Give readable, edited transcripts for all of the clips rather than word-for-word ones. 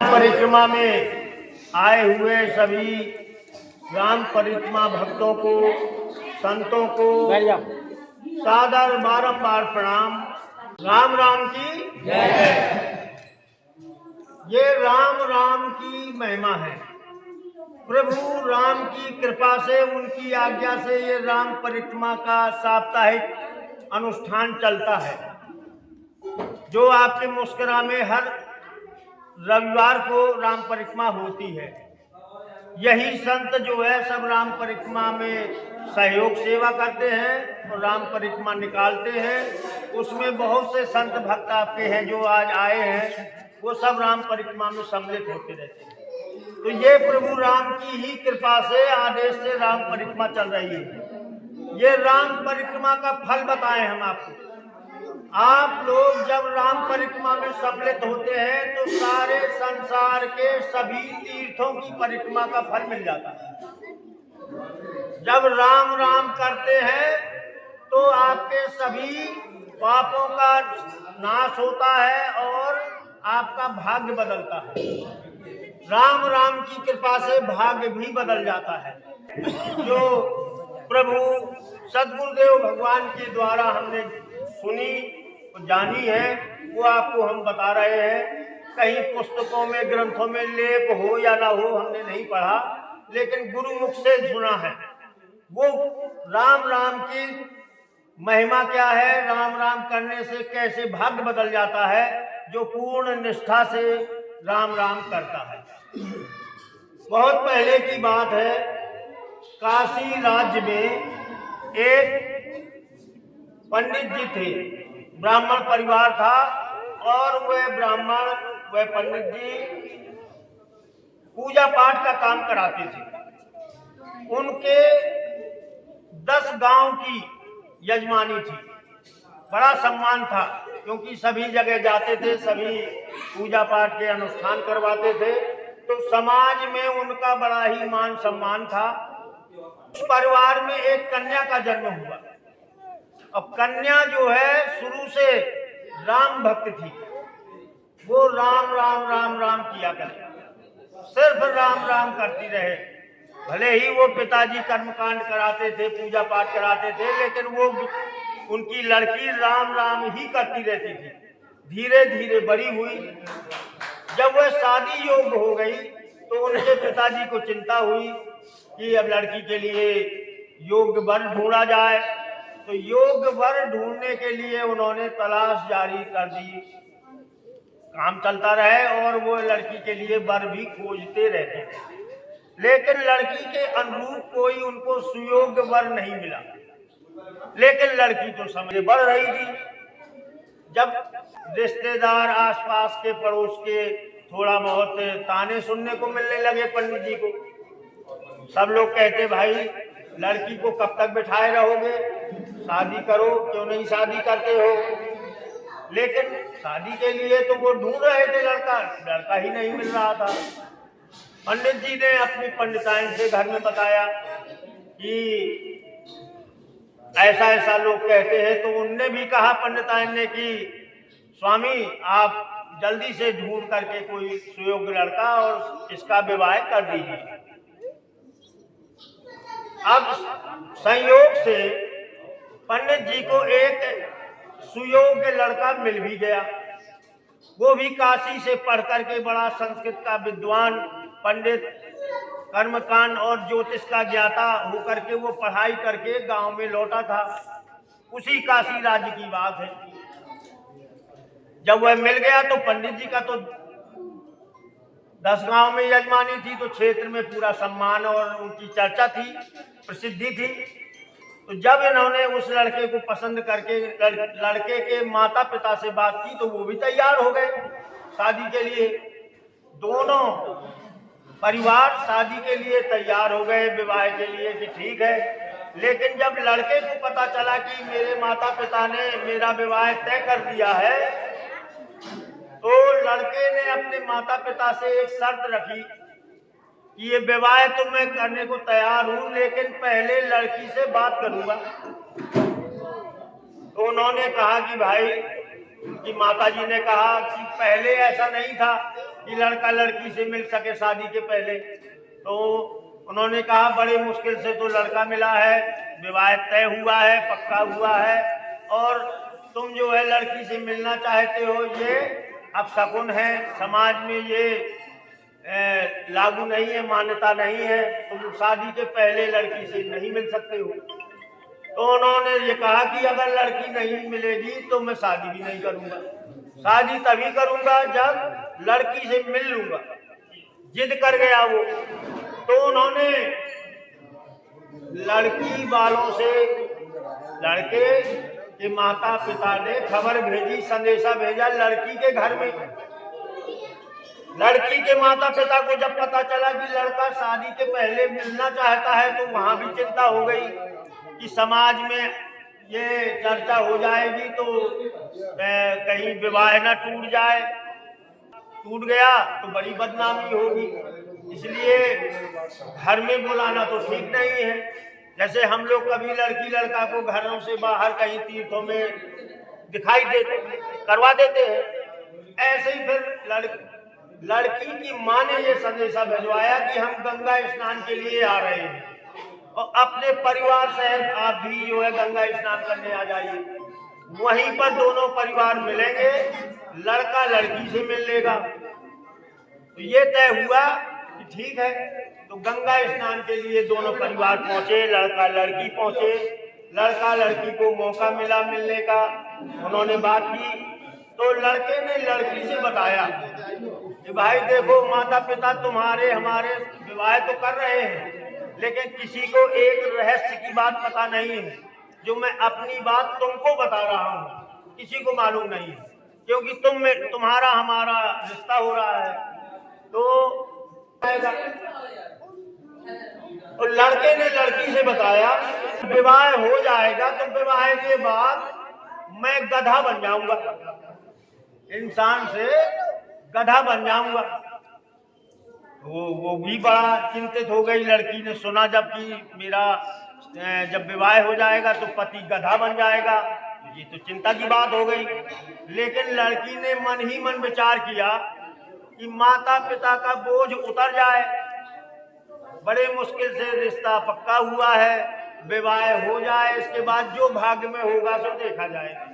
परिक्रमा में आए हुए सभी राम परिक्रमा भक्तों को, संतों को सादर बारंबार प्रणाम। राम राम की जय। ये राम राम की महिमा है। प्रभु राम की कृपा से, उनकी आज्ञा से ये राम परिक्रमा का साप्ताहिक अनुष्ठान चलता है, जो आपके मुस्कुरा में हर रविवार को राम परिक्रमा होती है। यही संत जो है सब राम परिक्रमा में सहयोग सेवा करते हैं और राम परिक्रमा निकालते हैं। उसमें बहुत से संत भक्त आपके हैं जो आज आए हैं, वो सब राम परिक्रमा में सम्मिलित होते रहते हैं। तो ये प्रभु राम की ही कृपा से, आदेश से राम परिक्रमा चल रही है। ये राम परिक्रमा का फल बताएं हम आपको। आप लोग जब राम परिक्रमा में सम्मिलित होते हैं तो सारे संसार के सभी तीर्थों की परिक्रमा का फल मिल जाता है। जब राम राम करते हैं तो आपके सभी पापों का नाश होता है और आपका भाग्य बदलता है। राम राम की कृपा से भाग्य भी बदल जाता है। जो प्रभु सद्गुरुदेव भगवान के द्वारा हमने सुनी जानी है, वो आपको हम बता रहे हैं। कहीं पुस्तकों में, ग्रंथों में लेख हो या ना हो, हमने नहीं पढ़ा, लेकिन गुरुमुख से सुना है। वो राम राम की महिमा क्या है, राम राम करने से कैसे भाग्य बदल जाता है जो पूर्ण निष्ठा से राम राम करता है। बहुत पहले की बात है, काशी राज्य में एक पंडित जी थे। ब्राह्मण परिवार था और वह पंडित जी पूजा पाठ का काम कराते थे। उनके 10 गांव की यजमानी थी। बड़ा सम्मान था क्योंकि सभी जगह जाते थे, सभी पूजा पाठ के अनुष्ठान करवाते थे, तो समाज में उनका बड़ा ही मान सम्मान था। उस परिवार में एक कन्या का जन्म हुआ। अब कन्या जो है शुरू से राम भक्त थी। वो राम राम राम राम किया करे, सिर्फ राम राम करती रहे। भले ही वो पिताजी कर्मकांड कराते थे, पूजा पाठ कराते थे, लेकिन वो उनकी लड़की राम राम ही करती रहती थी। धीरे धीरे बड़ी हुई। जब वह शादी योग्य हो गई तो उनके पिताजी को चिंता हुई कि अब लड़की के लिए योग्य वर ढूंढा जाए। तो योग्य वर ढूंढने के लिए उन्होंने तलाश जारी कर दी। काम चलता रहे और वो लड़की के लिए वर भी खोजते रहते थे, लेकिन लड़की के अनुरूप कोई उनको सुयोग्य वर नहीं मिला। लेकिन लड़की तो समझ बढ़ रही थी। जब रिश्तेदार, आसपास के, पड़ोस के थोड़ा बहुत ताने सुनने को मिलने लगे पंडित जी को। सब लोग कहते, भाई लड़की को कब तक बिठाए रहोगे, शादी करो, क्यों नहीं शादी करते हो। लेकिन शादी के लिए तो वो ढूंढ रहे थे लड़का ही नहीं मिल रहा था। पंडित जी ने अपनी पंडिताइन से घर में बताया कि ऐसा ऐसा लोग कहते हैं। तो उनने भी कहा पंडिताइन ने कि स्वामी आप जल्दी से ढूंढ करके कोई सुयोग्य लड़का और इसका विवाह कर दीजिए। अब संयोग से पंडित जी को एक सुयोग्य लड़का मिल भी गया। वो भी काशी से पढ़ करके बड़ा संस्कृत का विद्वान पंडित, कर्मकांड और ज्योतिष का ज्ञाता होकर के वो पढ़ाई करके गांव में लौटा था। उसी काशी राज्य की बात है। जब वह मिल गया तो पंडित जी का तो 10 गांव में यजमानी थी, तो क्षेत्र में पूरा सम्मान और उनकी चर्चा थी, प्रसिद्धि थी। तो जब इन्होंने उस लड़के को पसंद करके लड़के के माता पिता से बात की तो वो भी तैयार हो गए शादी के लिए। दोनों परिवार शादी के लिए तैयार हो गए, विवाह के लिए, कि ठीक है। लेकिन जब लड़के को पता चला कि मेरे माता पिता ने मेरा विवाह तय कर दिया है, तो लड़के ने अपने माता पिता से एक शर्त रखी कि ये विवाह तो मैं करने को तैयार हूं, लेकिन पहले लड़की से बात करूंगा। तो उन्होंने कहा कि भाई, कि माताजी ने कहा कि पहले ऐसा नहीं था, कि लड़का लड़की से मिल सके शादी के पहले। तो उन्होंने कहा बड़े मुश्किल से तो लड़का मिला है, विवाह तय हुआ है, पक्का हुआ है, और तुम जो है लड़की से मिलना चाहते हो, ये अपशकुन है, समाज में ये लागू नहीं है, मान्यता नहीं है, तुम शादी के पहले लड़की से नहीं मिल सकते हो। तो उन्होंने ये कहा कि अगर लड़की नहीं मिलेगी तो मैं शादी भी नहीं करूंगा, शादी तभी करूंगा जब लड़की से मिल लूंगा। जिद कर गया वो। तो उन्होंने लड़की वालों से, लड़के के माता पिता ने खबर भेजी, संदेशा भेजा लड़की के घर में। लड़की के माता पिता को जब पता चला कि लड़का शादी के पहले मिलना चाहता है तो वहां भी चिंता हो गई कि समाज में ये चर्चा हो जाएगी तो कहीं विवाह न टूट जाए, टूट गया तो बड़ी बदनामी होगी, इसलिए घर में बुलाना तो ठीक नहीं है। जैसे हम लोग कभी लड़की लड़का को घरों से बाहर कहीं तीर्थों में दिखाई देते करवा देते हैं, ऐसे ही फिर लड़की की माँ ने ये संदेशा भिजवाया कि हम गंगा स्नान के लिए आ रहे हैं और अपने परिवार सहित आप भी जो है गंगा स्नान करने आ जाइए। वहीं पर दोनों परिवार मिलेंगे, लड़का लड़की से मिल लेगा। तो ये तय हुआ कि ठीक है। तो गंगा स्नान के लिए दोनों परिवार पहुंचे, लड़का लड़की पहुंचे। लड़का लड़की को मौका मिला मिलने का, उन्होंने बात की। तो लड़के ने लड़की से बताया कि भाई देखो, माता पिता तुम्हारे हमारे विवाह तो कर रहे हैं, लेकिन किसी को एक रहस्य की बात पता नहीं है, जो मैं अपनी बात तुमको बता रहा हूँ, किसी को मालूम नहीं है, क्योंकि तुम्हारा हमारा रिश्ता हो रहा है। तो लड़के ने लड़की से बताया विवाह हो जाएगा तो विवाह के बाद मैं गधा बन जाऊंगा, इंसान से गधा बन जाऊंगा। वो भी बड़ा चिंतित हो गई। लड़की ने सुना जब कि मेरा जब विवाह हो जाएगा तो पति गधा बन जाएगा, ये तो चिंता की बात हो गई। लेकिन लड़की ने मन ही मन विचार किया कि माता पिता का बोझ उतर जाए, बड़े मुश्किल से रिश्ता पक्का हुआ है, विवाह हो जाए, इसके बाद जो भाग्य में होगा सो देखा जाएगा।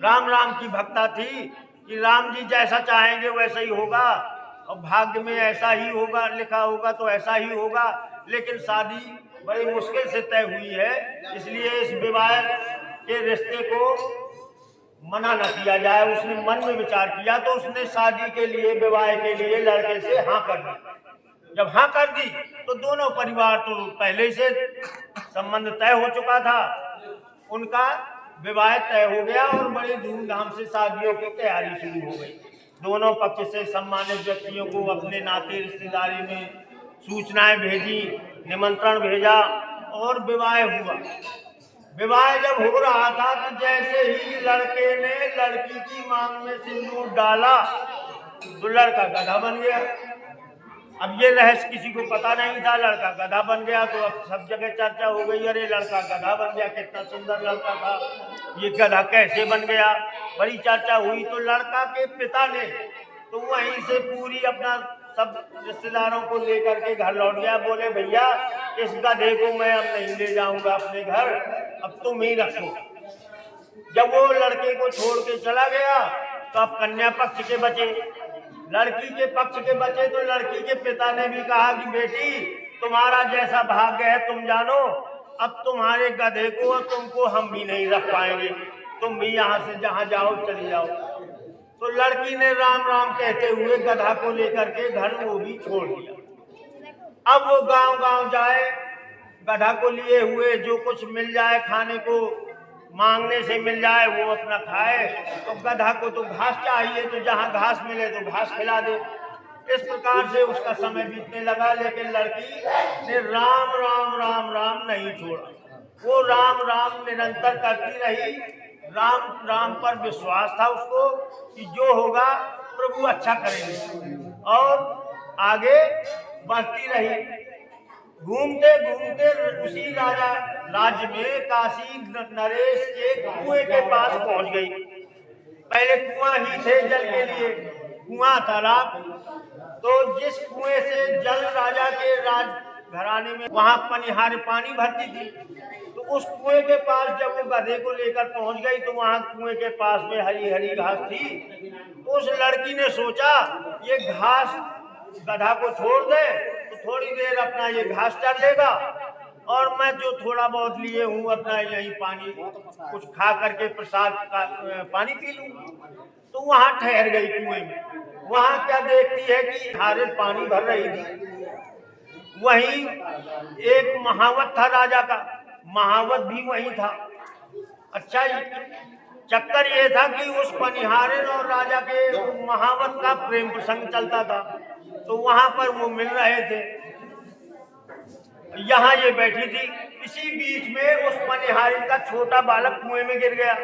राम राम की भक्ता थी कि राम जी जैसा चाहेंगे वैसा ही होगा, और भाग्य में ऐसा ही होगा, लिखा होगा तो ऐसा ही होगा। लेकिन शादी बड़ी मुश्किल से तय हुई है, इसलिए इस विवाह के रिश्ते को मना न किया जाए। उसने मन में विचार किया तो उसने शादी के लिए, विवाह के लिए लड़के से हाँ कर दी। जब हाँ कर दी तो दोनों परिवार, तो पहले से संबंध तय हो चुका था, उनका विवाह तय हो गया और बड़े धूमधाम से शादियों की तैयारी शुरू हो गई। दोनों पक्ष से सम्मानित व्यक्तियों को अपने नाते रिश्तेदारी में सूचनाएं भेजी, निमंत्रण भेजा और विवाह हुआ। विवाह जब हो रहा था तो जैसे ही लड़के ने लड़की की मांग में सिंदूर डाला तो लड़का गधा बन गया। अब ये रहस्य किसी को पता नहीं था, लड़का गधा बन गया तो अब सब जगह चर्चा हो गई, अरे लड़का गधा बन गया, कितना सुंदर लड़का था, ये गधा कैसे बन गया, बड़ी चर्चा हुई। तो लड़का के पिता ने तो वहीं से पूरी अपना सब रिश्तेदारों को लेकर के घर लौट गया। बोले भैया इस गधे को मैं अब नहीं ले जाऊंगा अपने घर, अब तुम ही रखो। जब वो लड़के को छोड़ के चला गया तो अब कन्या पक्ष के बचे, लड़की के पक्ष के बचे। तो लड़की के पिता ने भी कहा कि बेटी तुम्हारा जैसा भाग्य है तुम जानो, अब तुम्हारे गधे को और तुमको हम भी नहीं रख पाएंगे, तुम भी यहाँ से जहाँ जाओ चली जाओ। तो लड़की ने राम राम कहते हुए गधा को लेकर के घर वो भी छोड़ दिया। अब वो गांव गांव जाए, गधा को लिए हुए जो कुछ मिल जाए खाने को, मांगने से मिल जाए वो अपना खाए। तो गधा को तो घास चाहिए, तो जहाँ घास मिले तो घास खिला दे। इस प्रकार से उसका समय बीतने लगा, लेकिन लड़की ने राम राम राम राम नहीं छोड़ा। वो राम राम निरंतर करती रही। राम राम पर विश्वास था उसको कि जो होगा प्रभु अच्छा करेंगे, और आगे बढ़ती रही। घूमते घूमते उसी राज्य में काशी नरेश के कुएं के पास पहुंच गई। पहले कुआं ही थे जल के लिए, कुआं तालाब, तो जिस कुएं से जल राजा के राज घराने में वहां पनिहार पानी भरती थी, तो उस कुएं के पास जब वो गधे को लेकर पहुंच गई तो वहां कुएं के पास में हरी हरी घास थी। तो उस लड़की ने सोचा ये घास गधा को छोड़ दे तो थोड़ी देर अपना ये घास चर लेगा और मैं जो थोड़ा बहुत लिए हूँ अपना यही पानी कुछ खा करके प्रसाद का पानी पी लूँ। तो वहां ठहर गई कुएं में। वहां क्या देखती है कि हारे पानी भर रही थी। वहीं एक महावत था राजा का, महावत भी वहीं था। अच्छा, चक्कर ये था कि उस पनिहारिन और राजा के महावत का प्रेम प्रसंग चलता था, तो वहां पर वो मिल रहे थे। यहाँ ये बैठी थी, इसी बीच में उस पनिहारिन का छोटा बालक कुएं में गिर गया।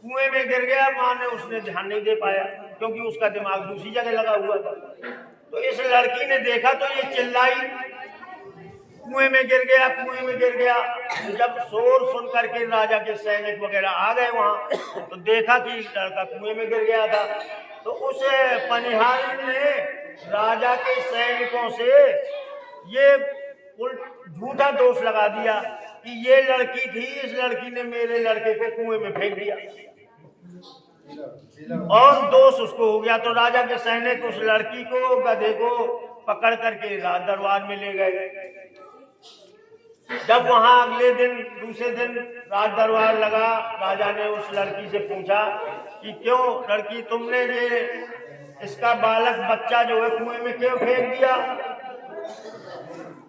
कुएं में गिर गया, मां ने उसने ध्यान नहीं दे पाया क्योंकि उसका दिमाग दूसरी जगह लगा हुआ था। तो इस लड़की ने देखा तो ये चिल्लाई, कुएं में गिर गया, कुएं में गिर गया। जब शोर सुन करके राजा के सैनिक वगैरह आ गए वहां, तो देखा कि लड़का कुएं में गिर गया था। तो उस पनिहारिन ने राजा के सैनिकों से ये झूठा दोष लगा दिया कि ये लड़की थी, इस लड़की ने मेरे लड़के को कुएं में फेंक दिया और दोष उसको हो गया। तो राजा के सैनिक उस लड़की को, गधे को पकड़ करके राज दरबार में ले गए। जब वहां अगले दिन दूसरे दिन राज दरबार लगा, राजा ने उस लड़की से पूछा कि क्यों लड़की तुमने ये इसका बालक बच्चा जो है कुएं में क्यों फेंक दिया?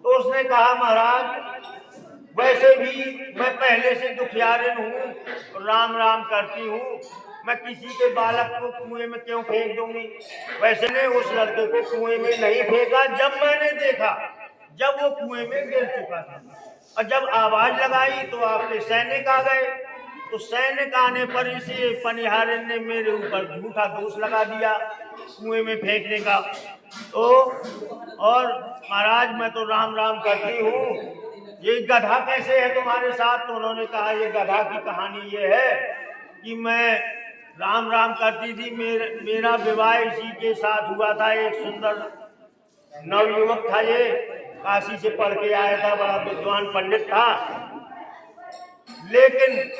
तो उसने कहा महाराज वैसे भी मैं पहले से दुखियारिन हूँ, राम राम करती हूँ, मैं किसी के बालक को कुएं में क्यों फेंक दूंगी? वैसे ने उस लड़के को कुएं में नहीं फेंका। जब मैंने देखा जब वो कुएं में गिर चुका था और जब आवाज लगाई तो आपके सैनिक आ गए। तो सैनिक आने पर इसी पनिहारिन ने मेरे ऊपर झूठा दोष लगा दिया कुएं में फेंकने का। तो और महाराज मैं तो राम राम करती हूँ, ये गधा कैसे है तुम्हारे साथ? तो उन्होंने कहा ये गधा की कहानी ये है कि मैं राम राम करती थी, मेरा विवाह इसी के साथ हुआ था। एक सुंदर नवयुवक था, ये काशी से पढ़ के आया था, बड़ा विद्वान पंडित था। लेकिन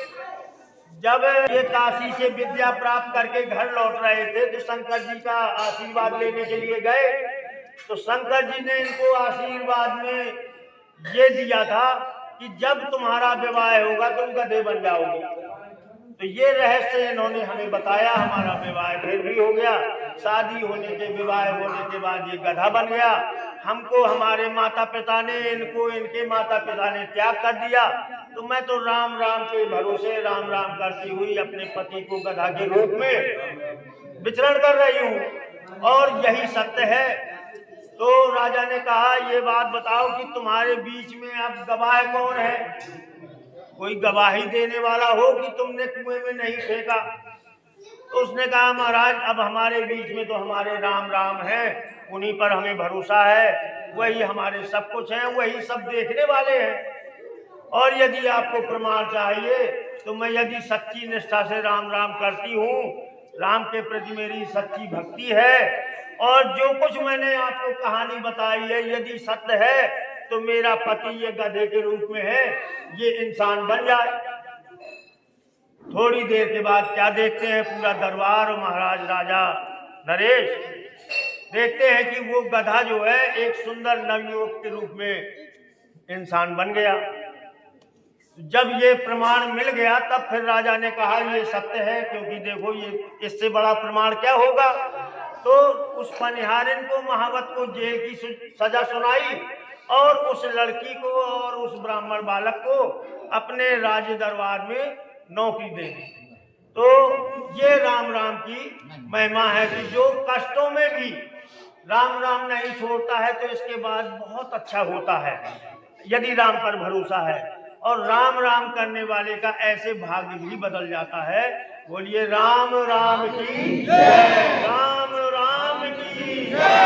जब ये काशी से विद्या प्राप्त करके घर लौट रहे थे तो शंकर जी का आशीर्वाद लेने के लिए गए। तो शंकर जी ने इनको आशीर्वाद में ये दिया था कि जब तुम्हारा विवाह होगा तुम गधे बन जाओगे। तो ये रहस्य इन्होंने हमें बताया, हमारा विवाह फिर भी हो गया। शादी होने के, विवाह होने के बाद ये गधा बन गया। हमको हमारे माता पिता ने, इनको इनके माता पिता ने त्याग कर दिया। तो मैं तो राम राम के भरोसे राम राम करती हुई अपने पति को गधा के रूप में विचरण कर रही हूँ और यही सत्य है। तो राजा ने कहा ये बात बताओ कि तुम्हारे बीच में अब गवाह कौन है? कोई गवाही देने वाला हो कि तुमने कुएं में नहीं फेंका। तो उसने कहा महाराज अब हमारे बीच में तो हमारे राम राम है, उन्हीं पर हमें भरोसा है, वही हमारे सब कुछ हैं, वही सब देखने वाले हैं। और यदि आपको प्रमाण चाहिए तो मैं यदि सच्ची निष्ठा से राम राम करती हूँ, राम के प्रति मेरी सच्ची भक्ति है और जो कुछ मैंने आपको कहानी बताई है यदि सत्य है तो मेरा पति ये गधे के रूप में है, ये इंसान बन जाए। थोड़ी देर के बाद क्या देखते हैं, पूरा दरबार और महाराज राजा नरेश देखते हैं कि वो गधा जो है एक सुंदर नवयुवक के रूप में इंसान बन गया। जब ये प्रमाण मिल गया तब फिर राजा ने कहा ये सत्य है, क्योंकि देखो ये इससे बड़ा प्रमाण क्या होगा। तो उस पनिहारिन को, महावत को जेल की सजा सुनाई और उस लड़की को और उस ब्राह्मण बालक को अपने राज दरबार में नौकरी दे दी। तो ये राम राम की महिमा है कि जो कष्टों में भी राम राम नहीं छोड़ता है तो इसके बाद बहुत अच्छा होता है यदि राम पर भरोसा है। और राम राम करने वाले का ऐसे भाग्य भी बदल जाता है। बोलिए राम राम की जय, राम राम की जय।